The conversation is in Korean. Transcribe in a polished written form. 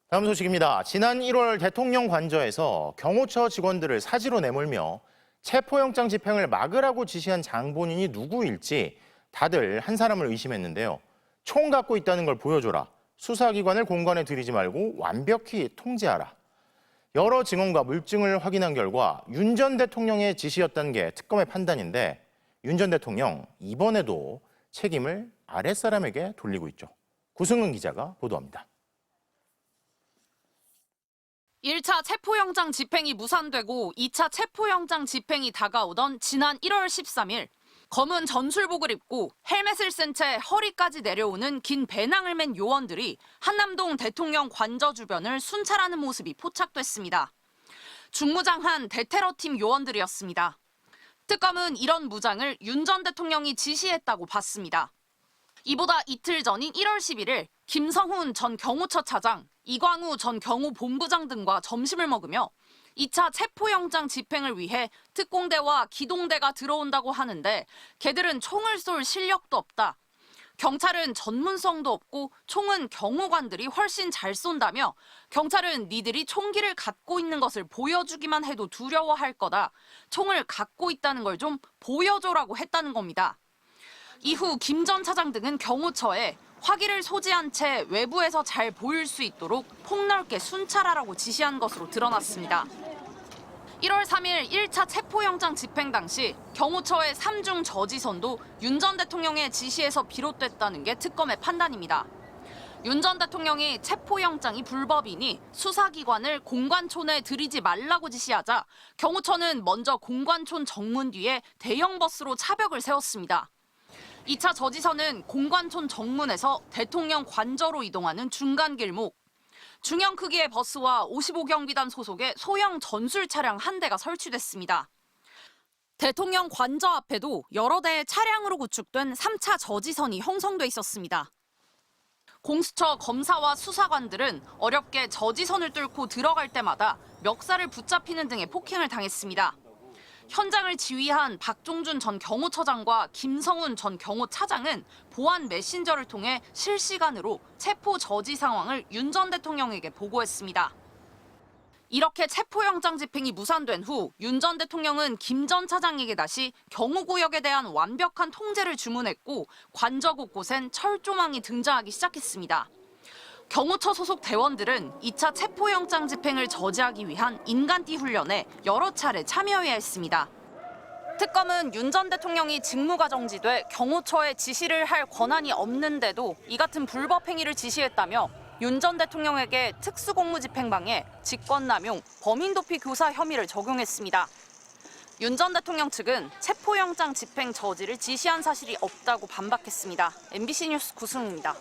다음 소식입니다. 지난 1월 대통령 관저에서 경호처 직원들을 사지로 내몰며 체포영장 집행을 막으라고 지시한 장본인이 누구일지 다들 한 사람을 의심했는데요. 총 갖고 있다는 걸 보여줘라. 수사기관을 공간에 들이지 말고 완벽히 통제하라. 여러 증언과 물증을 확인한 결과 윤 전 대통령의 지시였다는 게 특검의 판단인데 윤 전 대통령 이번에도 책임을 아랫사람에게 돌리고 있죠. 구승은 기자가 보도합니다. 1차 체포영장 집행이 무산되고 2차 체포영장 집행이 다가오던 지난 1월 13일 검은 전술복을 입고 헬멧을 쓴 채 허리까지 내려오는 긴 배낭을 맨 요원들이 한남동 대통령 관저 주변을 순찰하는 모습이 포착됐습니다. 중무장한 대테러팀 요원들이었습니다. 특검은 이런 무장을 윤 전 대통령이 지시했다고 봤습니다. 이보다 이틀 전인 1월 11일 김성훈 전 경호처 차장, 이광우 전 경호본부장 등과 점심을 먹으며 2차 체포영장 집행을 위해 특공대와 기동대가 들어온다고 하는데 걔들은 총을 쏠 실력도 없다. 경찰은 전문성도 없고 총은 경호관들이 훨씬 잘 쏜다며 경찰은 니들이 총기를 갖고 있는 것을 보여주기만 해도 두려워할 거다. 총을 갖고 있다는 걸 좀 보여줘라고 했다는 겁니다. 이후 김 전 차장 등은 경호처에 화기를 소지한 채 외부에서 잘 보일 수 있도록 폭넓게 순찰하라고 지시한 것으로 드러났습니다. 1월 3일 1차 체포영장 집행 당시 경호처의 3중 저지선도 윤 전 대통령의 지시에서 비롯됐다는 게 특검의 판단입니다. 윤 전 대통령이 체포영장이 불법이니 수사기관을 공관촌에 들이지 말라고 지시하자 경호처는 먼저 공관촌 정문 뒤에 대형 버스로 차벽을 세웠습니다. 2차 저지선은 공관촌 정문에서 대통령 관저로 이동하는 중간 길목, 중형 크기의 버스와 55경비단 소속의 소형 전술 차량 한 대가 설치됐습니다. 대통령 관저 앞에도 여러 대의 차량으로 구축된 3차 저지선이 형성돼 있었습니다. 공수처 검사와 수사관들은 어렵게 저지선을 뚫고 들어갈 때마다 멱살을 붙잡히는 등의 폭행을 당했습니다. 현장을 지휘한 박종준 전 경호처장과 김성훈 전 경호차장은 보안 메신저를 통해 실시간으로 체포 저지 상황을 윤 전 대통령에게 보고했습니다. 이렇게 체포영장 집행이 무산된 후 윤 전 대통령은 김 전 차장에게 다시 경호구역에 대한 완벽한 통제를 주문했고 관저 곳곳엔 철조망이 등장하기 시작했습니다. 경호처 소속 대원들은 2차 체포영장 집행을 저지하기 위한 인간띠 훈련에 여러 차례 참여해야 했습니다. 특검은 윤 전 대통령이 직무가 정지돼 경호처에 지시를 할 권한이 없는데도 이 같은 불법 행위를 지시했다며 윤 전 대통령에게 특수공무집행방해, 직권남용, 범인도피 교사 혐의를 적용했습니다. 윤 전 대통령 측은 체포영장 집행 저지를 지시한 사실이 없다고 반박했습니다. MBC 뉴스 구승우입니다.